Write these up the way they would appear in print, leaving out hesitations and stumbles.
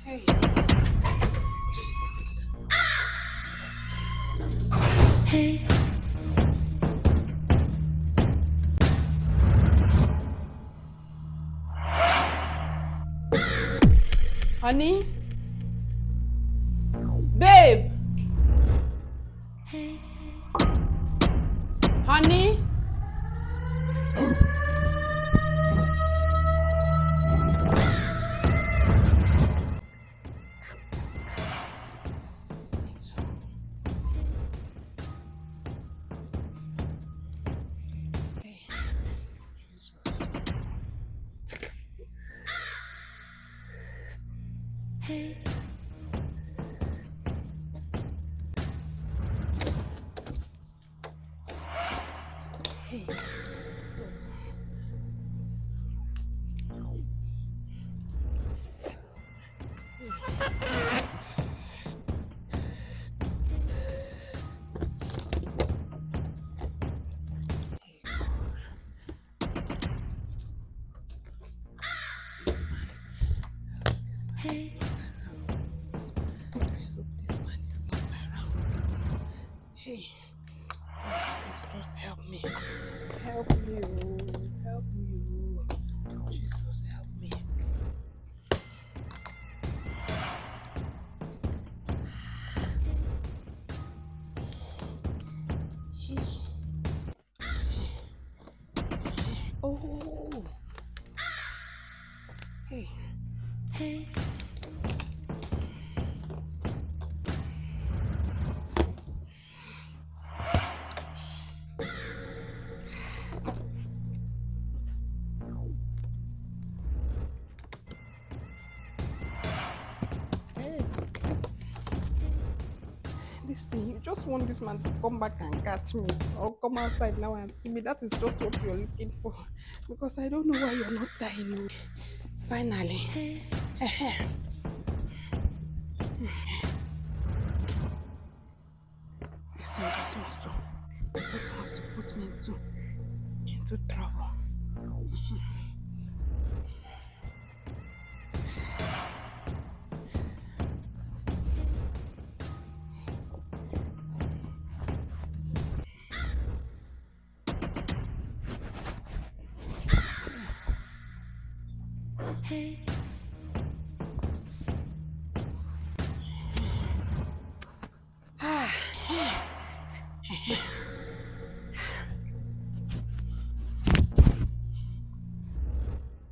Hey. Hey. Honey? Babe! Hey. Honey? Hey. Hey. Hey. I hope this man is not around. Hey, please just help me. Help me, oh. Help me, oh. Jesus, help me. Oh. Hey. Hey. Listen, you just want this man to come back and catch me or come outside now and see me. That is just what you're looking for. Because I don't know why you're not dying. Oh. Finally. Hey. This thing just wants to put me into trouble. Hey.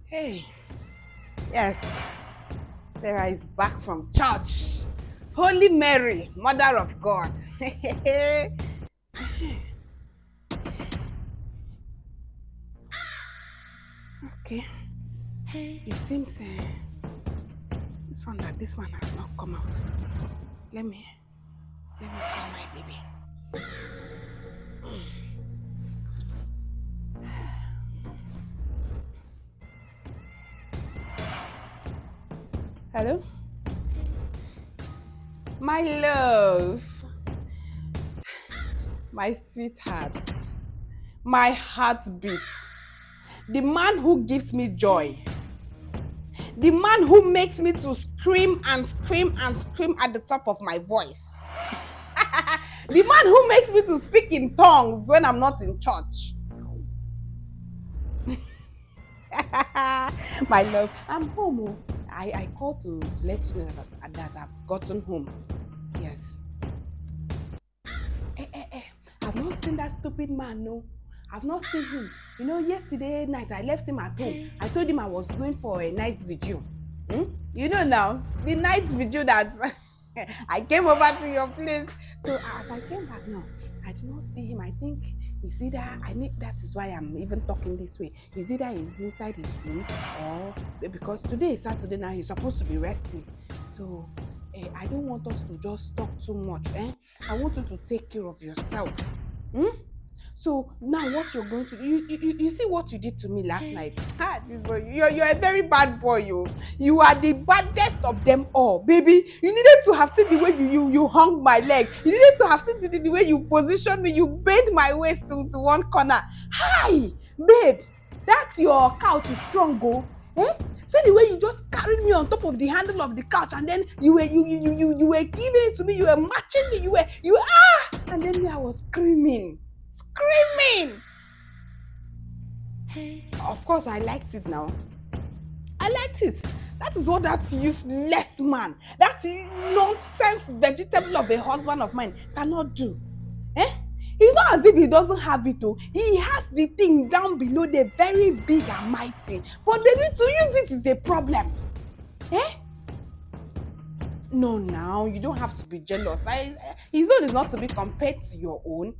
Hey. Yes. Sarah is back from church. Holy Mary, Mother of God. Okay. Hey. It seems this one has not come out. Let me call my baby. Hello? My love. My sweetheart. My heartbeat. The man who gives me joy. The man who makes me to scream and scream and scream at the top of my voice. The man who makes me to speak in tongues when I'm not in church. My love, I'm home. I called to let you know that I've gotten home. Yes. I've not seen that stupid man, no. I've not seen him. You know, yesterday night I left him at home. I told him I was going for a night vigil. You know now, the night vigil that I came over to your place. So as I came back now, I did not see him. I think it's either, that is why I'm even talking this way. It's either he's inside his room or, because today is Saturday now, he's supposed to be resting. So I don't want us to just talk too much. I want you to take care of yourself. So now what you're going to do, you see what you did to me last night. This boy, you're a very bad boy, you. You are the baddest of them all, baby. You needed to have seen the way you hung my leg. You needed to have seen the way you positioned me. You bent my waist to one corner. Hi, babe, that your couch is strong, go. See the way you just carried me on top of the handle of the couch, and then you were giving it to me, you were matching me, you were and then me, I was screaming. Of course, I liked it now. I liked it. That is what that useless man, that nonsense vegetable of a husband of mine cannot do. It's not as if he doesn't have it, though. He has the thing down below there, very big and mighty. But baby, to use it is a problem. No, now you don't have to be jealous. His own is not to be compared to your own.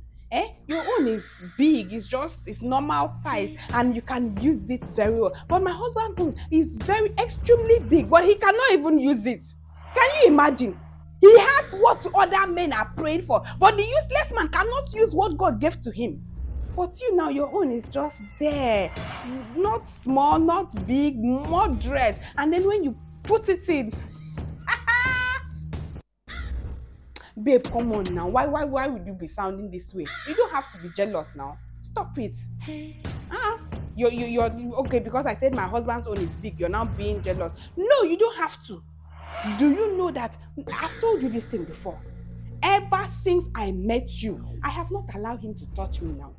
Your own is big. It's normal size, and you can use it very well. But my husband's own is extremely big, but he cannot even use it. Can you imagine? He has what other men are praying for, but the useless man cannot use what God gave to him. But you now, your own is just there. Not small, not big, moderate. And then when you put it in, babe, come on now. Why would you be sounding this way? You don't have to be jealous now. Stop it. You're okay because I said my husband's own is big. You're now being jealous. No, you don't have to. Do you know that I've told you this thing before? Ever since I met you, I have not allowed him to touch me now.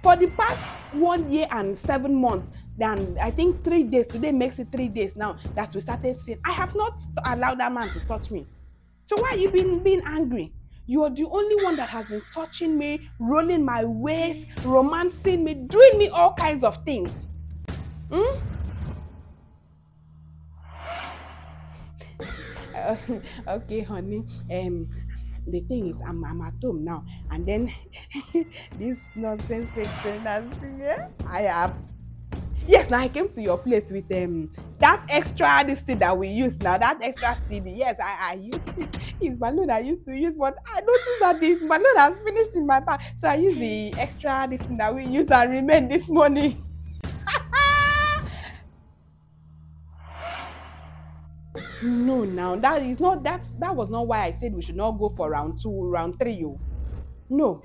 For the past 1 year and 7 months, then I think 3 days, today makes it 3 days now that we started seeing, I have not allowed that man to touch me. So why are you being angry? You are the only one that has been touching me, rolling my waist, romancing me, doing me all kinds of things. Okay, honey. The thing is, I'm at home now, and then this nonsense fake pregnancy, I have. Yes, now I came to your place with that extra this thing that we use now, that extra CD. Yes, I used it. It's balloon I used to use, but I noticed that the balloon has finished in my bag, so I used the extra this thing that we use and remain this morning. No, now that was not why I said we should not go for round 2, round 3. No.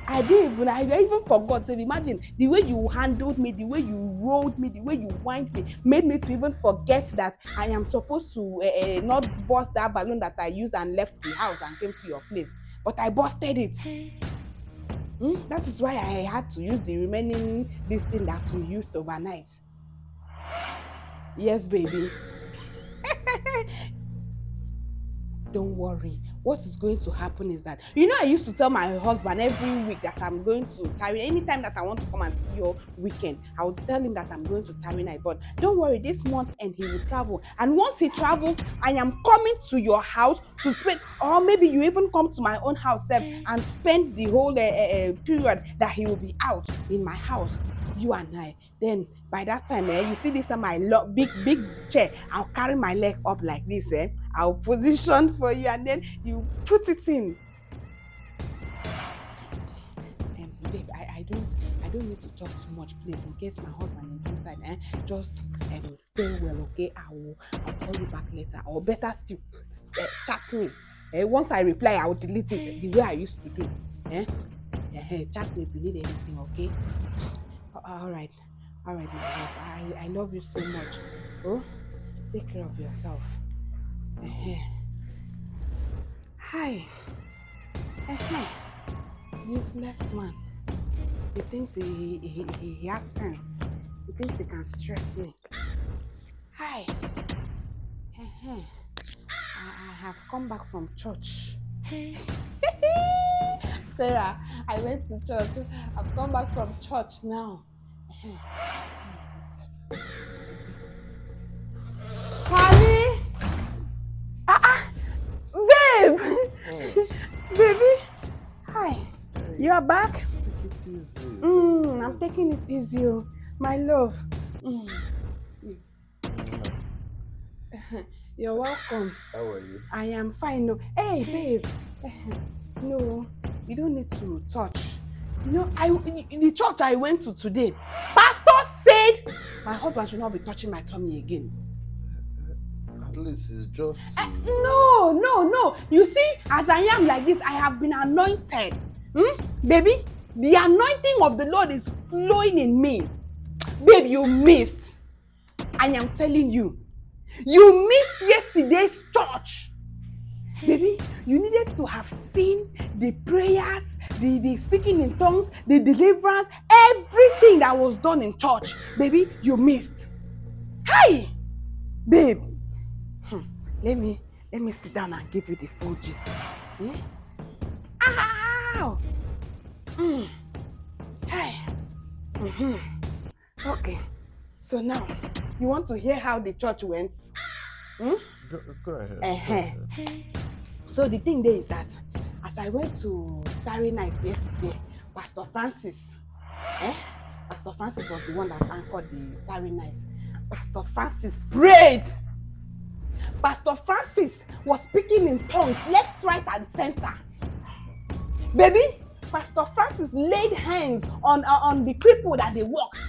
I even forgot. So imagine the way you handled me, the way you rolled me, the way you whined me, made me to even forget that I am supposed to not bust that balloon that I used and left the house and came to your place. But I busted it. That is why I had to use the remaining this thing that we used overnight. Yes, baby. Don't worry. What is going to happen is that, I used to tell my husband every week that I'm going to tarry. Anytime that I want to come and see your weekend, I would tell him that I'm going to tarry night. But don't worry, this month and he will travel. And once he travels, I am coming to your house to spend, or maybe you even come to my own house and spend the whole period that he will be out in my house. You and I. Then by that time, you see this my big chair. I'll carry my leg up like this. I'll position for you, and then you put it in. Babe, I don't need to talk too much, please, in case my husband is inside. Just stay well, okay? I'll call you back later, or better still, chat me. Once I reply, I'll delete it the way I used to do. Chat me if you need anything, okay? All right, my love. I love you so much. Oh, take care of yourself. Hi. Useless man. He thinks he has sense. He thinks he can stress me. Hi. I have come back from church. Sarah, I went to church. I've come back from church now. Honey! Babe! Oh. Baby! Hi. Hey. You are back? Take it easy. I'm taking it easy, my love. You're welcome. How are you? I am fine. No. Hey, babe. No, you don't need to touch. In the church I went to today, pastor said my husband should not be touching my tummy again. At least it's just... No. You see, as I am like this, I have been anointed. Baby, the anointing of the Lord is flowing in me. Babe, you missed. I am telling you. You missed yesterday's church. Baby, you needed to have seen the prayers, the speaking in tongues, the deliverance, everything that was done in church. Baby, you missed. Hi, babe. Let me sit down and give you the full gist. Ow! Hey. Okay. So now, you want to hear how the church went? Go ahead. Hey, So the thing there is that as I went to Tarry night yesterday, Pastor Francis was the one that anchored the Tarry night. Pastor Francis prayed. Pastor Francis was speaking in tongues, left, right, and center. Baby, Pastor Francis laid hands on the people that they walked.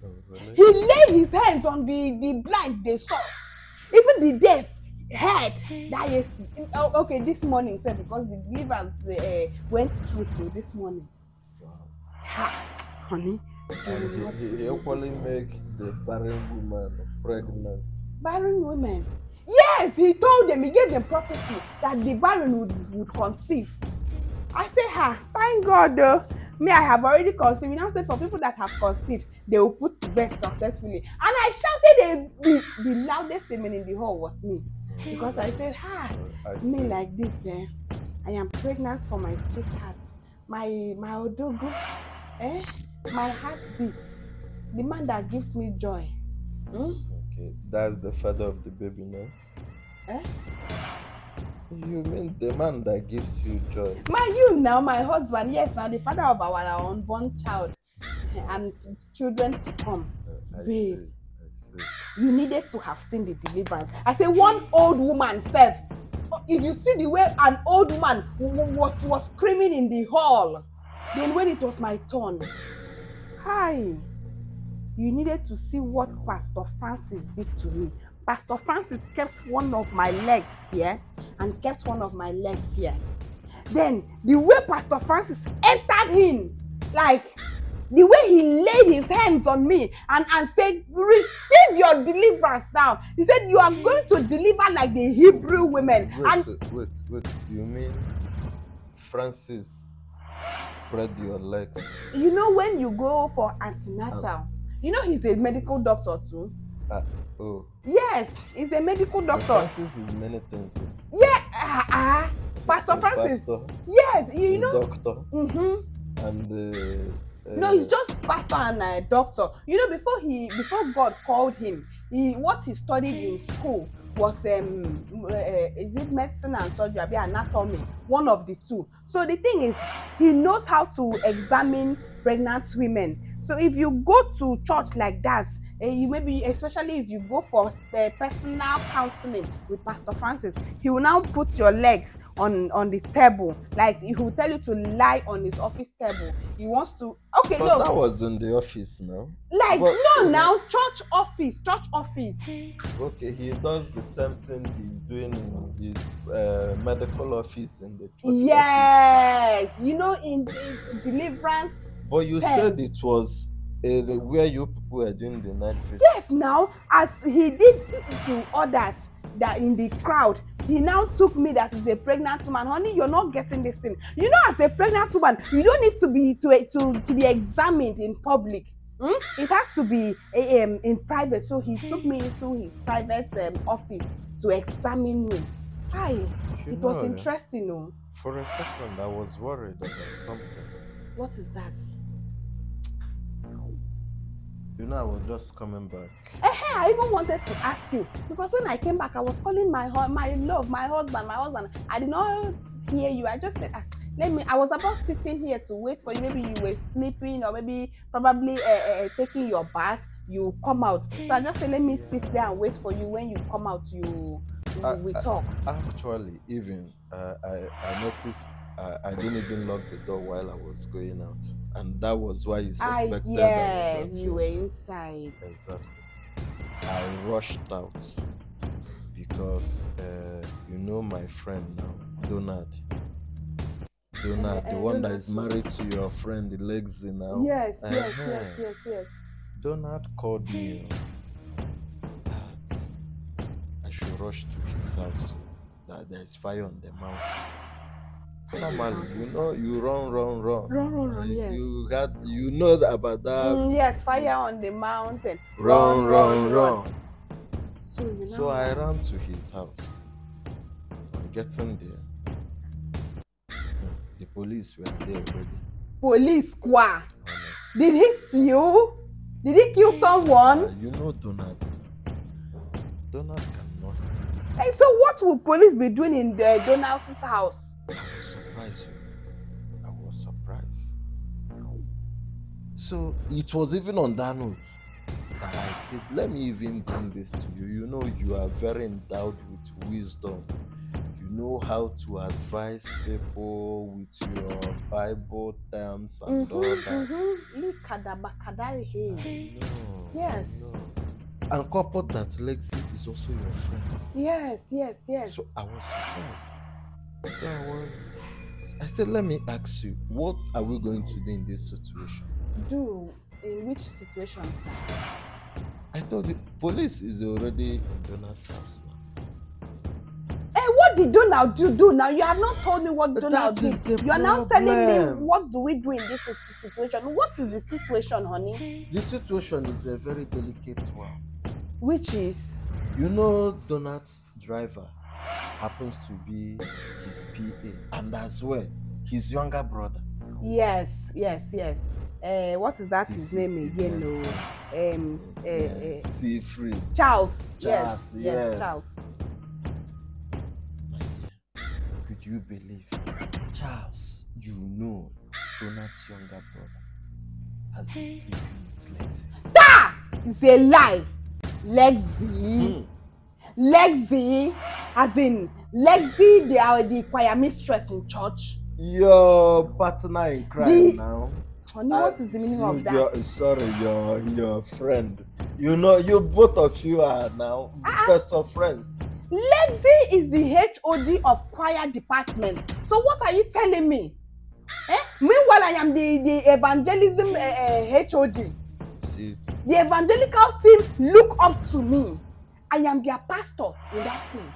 Oh, really? He laid his hands on the blind they saw. Even the deaf heard that yesterday. Okay, this morning, sir, because the deliverance went through till this morning. Wow. Ha, honey. And he equally make the barren woman pregnant. Barren women. Yes, he told them, he gave them prophecy that the barren would conceive. I say, thank God though. Me, I have already conceived. You know, say for people that have conceived, they will put to birth successfully. And I shouted the loudest amen in the hall was me. Because I said, me like this, I am pregnant for my sweetheart. My odogo, my heartbeat. The man that gives me joy. Okay, that's the father of the baby now? You mean the man that gives you joy? My husband, yes, now the father of our unborn child and children to come. I Babe, see. you needed to have seen the deliverance. I say one old woman self. If you see the way an old woman was screaming in the hall, then when it was my turn, you needed to see what Pastor Francis did to me. Pastor Francis kept one of my legs here and kept one of my legs here. Then the way Pastor Francis entered in, like the way he laid his hands on me and said, receive your deliverance now. He said, you are going to deliver like the Hebrew women. Wait. You mean Francis spread your legs? You know when you go for antenatal, you know he's a medical doctor too. Oh. Yes, he's a medical doctor. Francis is many things. Yeah, Pastor Francis. Pastor, yes, you know. Doctor. And no, he's just pastor and doctor. You know, before God called him, what he studied in school was is it medicine and surgery, anatomy, one of the two. So the thing is, he knows how to examine pregnant women. So if you go to church like that, you maybe, especially if you go for personal counseling with Pastor Francis, he will now put your legs on the table. Like he will tell you to lie on his office table. He wants to. Okay, but that was in the office now. Like but, now church office. Okay, he does the same thing he's doing in his medical office in the church. Yes, office. You know, in deliverance. But you said it was where you people were doing the night vision. Yes, now as he did to others that in the crowd, he now took me that is a pregnant woman. Honey, you're not getting this thing. You know, as a pregnant woman, you don't need to be examined in public. It has to be in private. So he took me into his private office to examine me. It was interesting, no? For a second, I was worried about something. What is that? You know, I was just coming back. I even wanted to ask you, because when I came back, I was calling my love, my husband. I did not hear you. I just said, I was about sitting here to wait for you. Maybe you were sleeping, or maybe probably taking your bath. You come out. So I just said, let me sit there and wait for you. When you come out, we talk. Actually, even I noticed I didn't even lock the door while I was going out, and that was why you suspected yes, I was you were inside. Exactly. I rushed out because you know my friend now, Donald, the one that is married to your friend, the legs now. Yes. Donald called me rush to his house that there's fire on the mountain. Normally, you run. Run, yes. You know about that. Yes, fire on the mountain. Run. So So I ran to his house. Getting there, the police were there already. Police, qua. Honestly. Did he steal? Did he kill someone? You know Donald. Donald cannot steal. Hey, so what will police be doing in Donald's house? I was surprised. So it was even on that note that I said, let me even bring this to you. You know, you are very endowed with wisdom. You know how to advise people with your Bible terms and all that. I know. Yes. I know. And coupled that Lexi is also your friend. Yes. So I was surprised. I said, let me ask you, what are we going to do in this situation? Do? In which situation, sir? I told you, police is already in Donald's house now. Hey, what did Donald do now? You have not told me what Donald That is did. the You are now telling me problem. what do we do in this situation? What is the situation, honey? The situation is a very delicate one. Which is? You know, Donald's driver happens to be his PA and as well his younger brother. Yes. What is that his name again? Seafree. Charles. Yes. Charles. My dear, could you believe Charles, you know, Donald's younger brother has been sleeping with Lexi. It's a lie. Lexi, as in Lexi, they are the choir mistress in church. Your partner in crime now. Honey, what is the meaning of that? Your friend. You know, you both of you are now best of friends. Lexi is the HOD of choir department. So what are you telling me? Meanwhile, I am the evangelism HOD. See it? The evangelical team look up to me. I am their pastor in that team.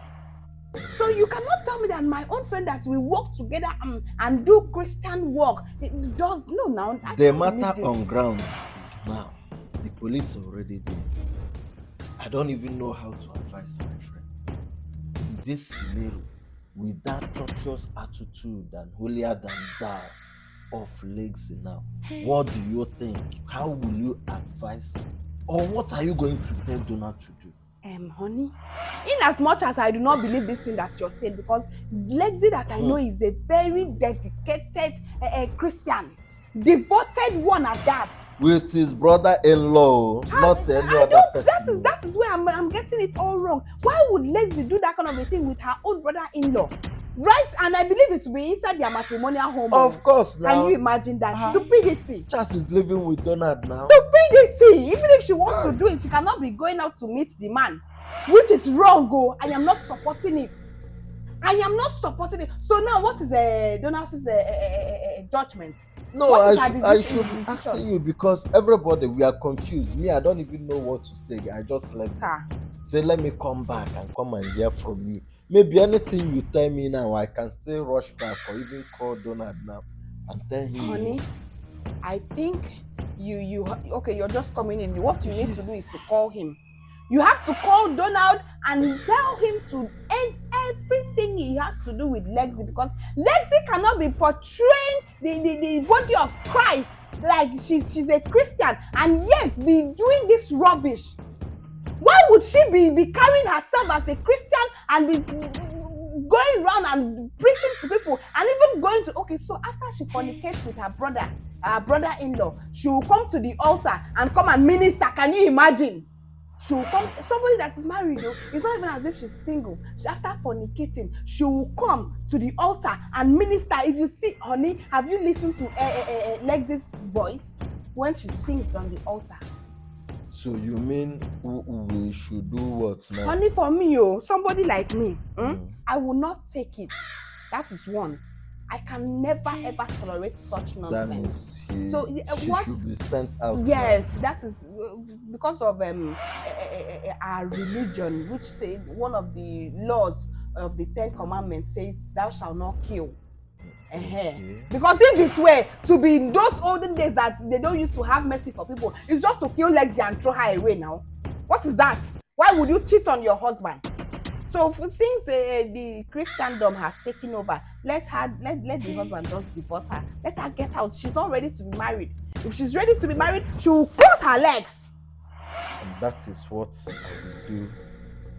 So you cannot tell me that my own friend that we work together and do Christian work, it does no now. The matter on ground is now. The police are already there. I don't even know how to advise my friend. In this scenario, with that treacherous attitude and holier than thou of Lexi now, what do you think? How will you advise? Or what are you going to tell Donald to do? Honey, in as much as I do not believe this thing that you're saying, because Lexi that I know is a very dedicated Christian, devoted one at that. With his brother-in-law, not any other person. That is where I'm getting it all wrong. Why would Lexi do that kind of a thing with her own brother-in-law? Right? And I believe it to be inside their matrimonial home. Of course, now. Can you imagine that? Stupidity. Charles is living with Donald now. Stupidity. Even if she wants to do it, she cannot be going out to meet the man, which is wrong. I am not supporting it. So now, what is Donald's judgment? No, I should be asking you because everybody, we are confused. Me, I don't even know what to say. I just left. Say, let me come back and come and hear from you. Maybe anything you tell me now, I can still rush back or even call Donald now and tell him. Honey, I think you're just coming in. What you need to do is to call him. You have to call Donald and tell him to end everything he has to do with Lexi, because Lexi cannot be portraying the body of Christ like she's a Christian and yet be doing this rubbish. Why would she be carrying herself as a Christian and be going around and preaching to people and even going to, so after she fornicates with her brother-in-law, she will come to the altar and come and minister. Can you imagine? She will come, somebody that is married though, it's not even as if she's single. After fornicating, she will come to the altar and minister. If you see, honey, have you listened to Lexi's voice when she sings on the altar? So you mean we should do what now? Honey, for me, somebody like me, I will not take it. That is one. I can never ever tolerate such That nonsense. means So she what? should be sent out. Yes, that is because of our religion, which say one of the laws of the 10 Commandments says, "Thou shalt not kill." Okay. Because if it were to be in those olden days that they don't used to have mercy for people, it's just to kill Lexi and throw her away now. What is that? Why would you cheat on your husband? So since the Christendom has taken over, let the husband just divorce her. Let her get out. She's not ready to be married. If she's ready to be married, she will cross her legs. And that is what I will do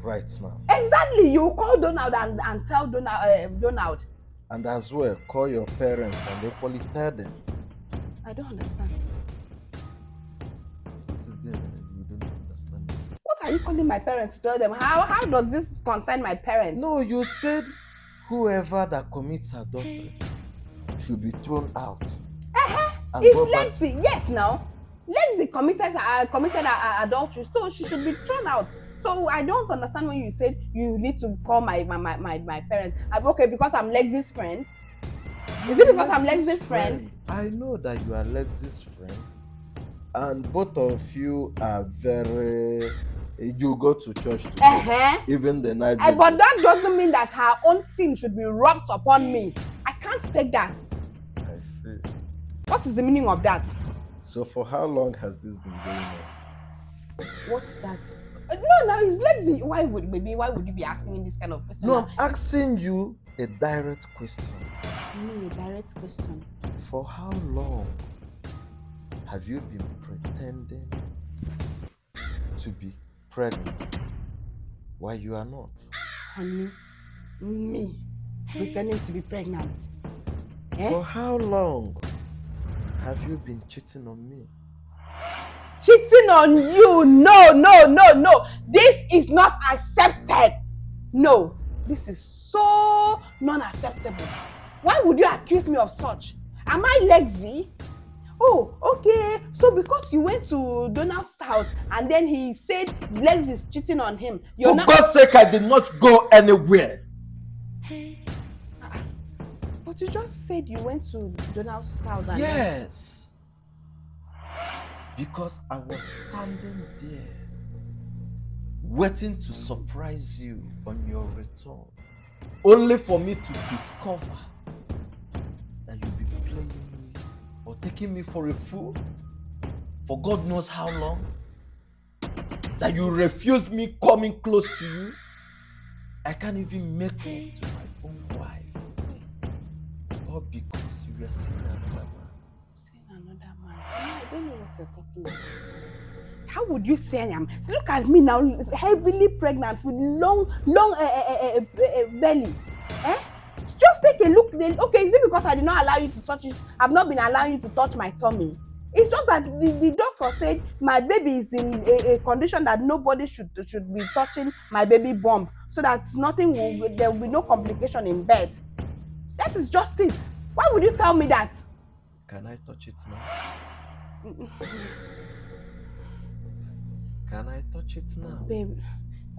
right now. Exactly. You call Donald and tell Donald. And as well, call your parents and equally tell them. I don't understand. What is there that you don't understand? What are you calling my parents to tell them? How does this concern my parents? No, you said whoever that commits adultery should be thrown out. And go It's back. Lexi. Yes, now. Lexi committed adultery, so she should be thrown out. So I don't understand when you said you need to call my parents. Okay, because I'm Lexi's friend. Is it because I'm Lexi's friend? I know that you are Lexi's friend, and both of you are very. You go to church together, even the night. But that doesn't mean that her own sin should be rubbed upon me. I can't take that. I see. What is the meaning of that? So for how long has this been going on? What is that? No, it's Lexi. Why would you be asking me this kind of question? No, I'm asking you a direct question. A direct question. For how long have you been pretending to be pregnant while you are not? Honey, me pretending to be pregnant. For how long have you been cheating on me? Cheating on you? No. This is not accepted. No, this is so non-acceptable. Why would you accuse me of such? Am I Lexi? Oh, okay. So because you went to Donald's house and then he said Lexi is cheating on him. For God's sake, I did not go anywhere. But you just said you went to Donald's house and yes. Because I was standing there waiting to surprise you on your return, only for me to discover that you've been playing me or taking me for a fool for God knows how long, that you refuse me coming close to you. I can't even make love to my own wife, all because you were seeing another man. I don't know what you're talking about. How would you say I am? Look at me now, heavily pregnant with long belly. Just take a look. Okay, is it because I did not allow you to touch it? I've not been allowing you to touch my tummy. It's just that the doctor said my baby is in a condition that nobody should be touching my baby bump, so that there will be no complication in birth. That is just it. Why would you tell me that? Can I touch it now? Can I touch it now? Babe,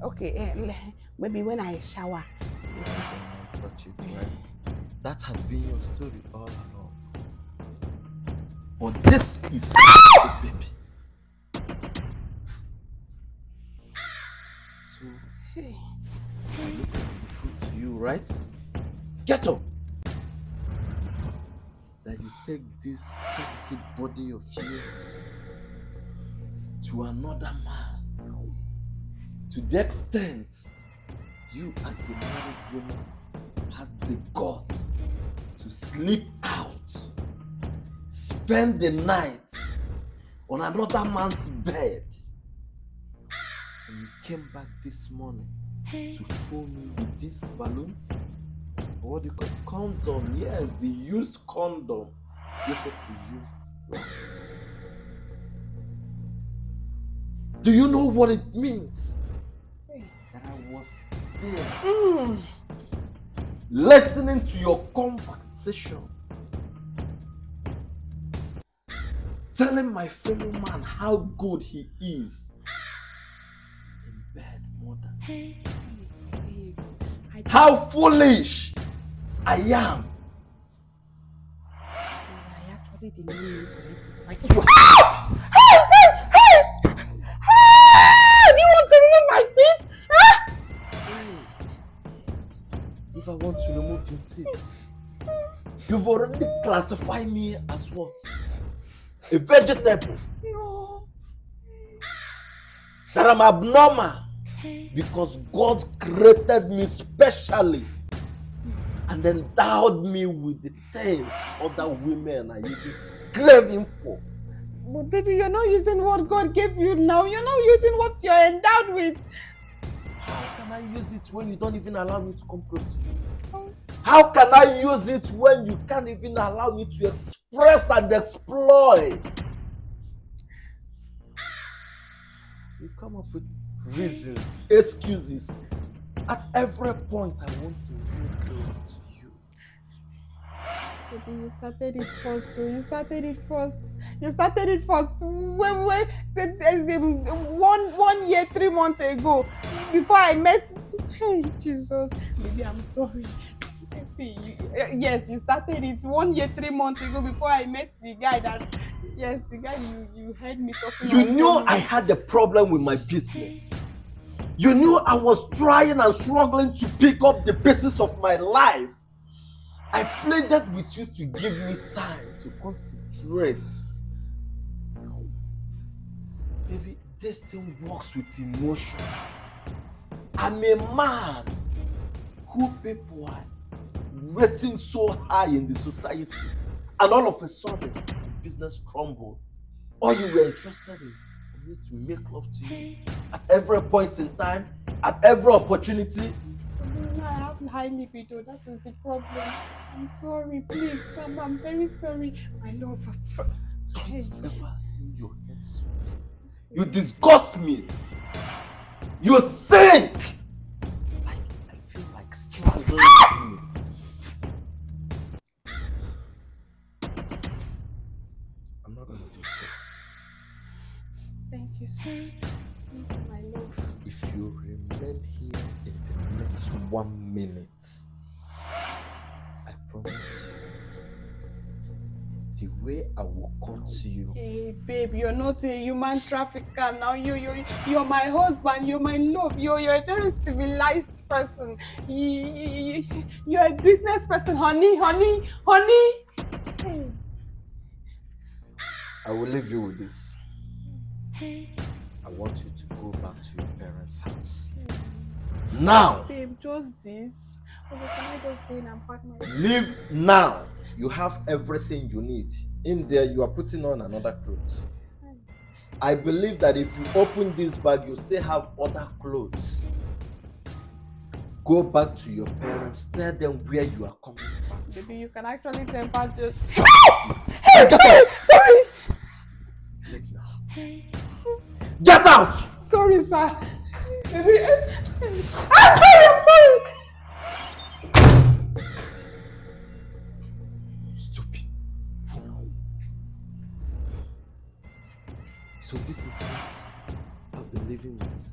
okay, maybe when I shower. Can I touch it, right? That has been your story all along. But this is baby. So, I look at the food to you, right? Get up! That you take this sexy body of yours to another man, to the extent you as a married woman has the guts to sleep out, spend the night on another man's bed, and you came back this morning to fool me with this balloon. What do you call condom? Yes, the used condom you used last night. Do you know what it means? That I was there, listening to your conversation, telling my fellow man how good he is in bed more than how foolish I am Daddy did not mean for you to fight. Do you want to remove my teeth? If I want to remove your teeth, you've already classified me as what? A vegetable. No. That I'm abnormal. Because God created me specially and endowed me with the things other women are even craving for. But baby, you're not using what God gave you now. You're not using what you're endowed with. How can I use it when you don't even allow me to come close to you? How can I use it when you can't even allow me to express and exploit? You come up with reasons, excuses. At every point, I want to make love to you. Baby, you started it first, though. You started it first. One year, 3 months ago, before I met. Hey, Jesus. Baby, I'm sorry. See, yes, you started it 1 year, 3 months ago before I met the guy you heard me talking. You knew I had a problem with my business. You knew I was trying and struggling to pick up the pieces of my life. I pleaded with you to give me time to concentrate. Baby, this thing works with emotion. I'm a man who people are rating so high in the society, and all of a sudden, business crumbled. All you were interested in was to make love to you at every point in time, at every opportunity. I have high libido. That is the problem. I'm sorry, please. I'm very sorry. My love. Don't ever lay your hands on me. You disgust me. You stink. I feel like strangling you. I'm not gonna do so. Thank you, sir. Thank you, my love. If you remain here in the next 1 minute, I promise you, the way I will cut you. Hey, babe, you're not a human trafficker now. You're my husband. You're my love. You're a very civilized person. You're a business person, honey. Hey. I will leave you with this. I want you to go back to your parents' house. Now! Babe, just this. Okay, can I just go in and pack my... Leave now! You have everything you need. In there, you are putting on another clothes. I believe that if you open this bag, you still have other clothes. Go back to your parents. Tell them where you are coming back from. Baby, you can actually temper just... Hey, get out! Sorry! Leave now. Get out! Sorry, sir. Baby, I'm sorry! Stupid. So this is what I've been living with.